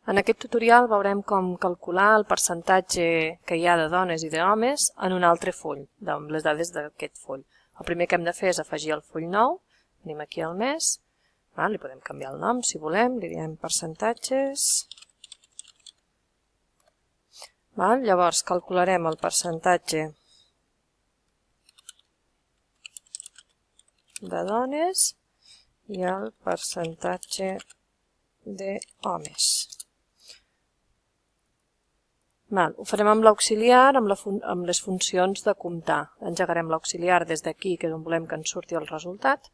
En aquest tutorial veurem com calcular el percentatge que hi ha de dones i d'homes en un altre full, amb les dades d'aquest full. El primer que hem de fer és afegir el full nou, anem aquí al mes, li podem canviar el nom si volem, li diem percentatges. Llavors calcularem el percentatge de dones i el percentatge d'homes. Ho farem amb l'auxiliar, amb les funcions de comptar. Engegarem l'auxiliar des d'aquí, que és on volem que ens surti el resultat,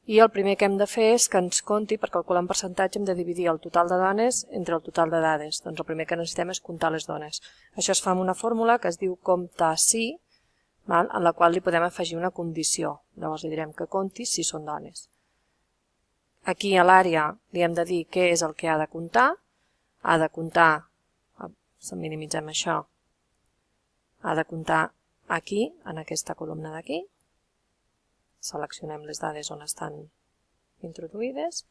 i el primer que hem de fer és que ens compti, per calcular un percentatge hem de dividir el total de dones entre el total de dades. Doncs el primer que necessitem és comptar les dones. Això es fa amb una fórmula que es diu compta si, en la qual li podem afegir una condició. Llavors li direm que compti si són dones. Aquí a l'àrea li hem de dir què és el que ha de comptar. Ha de comptar, minimitzem això, ha de comptar aquí, en aquesta columna d'aquí. Seleccionem les dades on estan introduïdes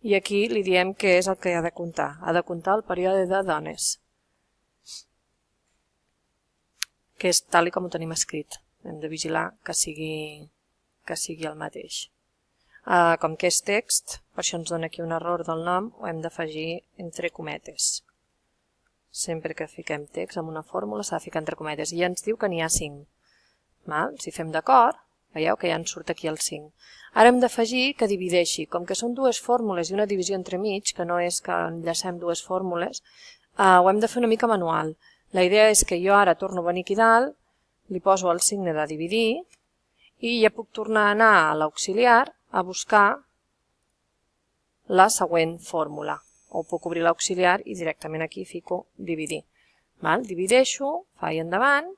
i aquí li diem què és el que ha de comptar. Ha de comptar el període de dones, que és tal com ho tenim escrit. Hem de vigilar que sigui el mateix. Com que és text, per això ens dona aquí un error del nom, ho hem d'afegir entre cometes. Sempre que fiquem text amb una fórmula s'ha de ficar entre cometes i ja ens diu que n'hi ha 5. Si fem d'acord, veieu que ja ens surt aquí el 5. Ara hem d'afegir que divideixi. Com que són dues fórmules i una divisió entremig, que no és que enllacem dues fórmules, ho hem de fer una mica manual. La idea és que jo ara torno a venir aquí dalt, li poso el signe de dividir i ja puc tornar a anar a l'auxiliar a buscar la següent fórmula. O puc obrir l'auxiliar i directament aquí fico dividir. Divideixo, faig endavant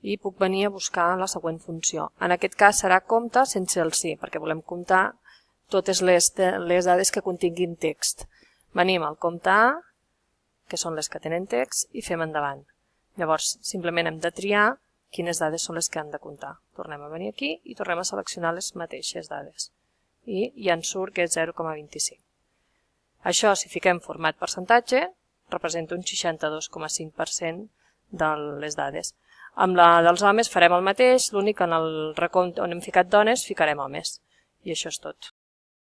i puc venir a buscar la següent funció. En aquest cas serà compte sense el si, perquè volem comptar totes les dades que continguin text. Venim al compte A, que són les que tenen text, i fem endavant. Llavors simplement hem de triar quines dades són les que han de comptar. Tornem a venir aquí i tornem a seleccionar les mateixes dades. I ja ens surt que és 0,25. Això, si fiquem format percentatge, representa un 62,5% de les dades. Amb la dels homes farem el mateix, l'únic que en el recompte on hem ficat dones ficarem homes. I això és tot.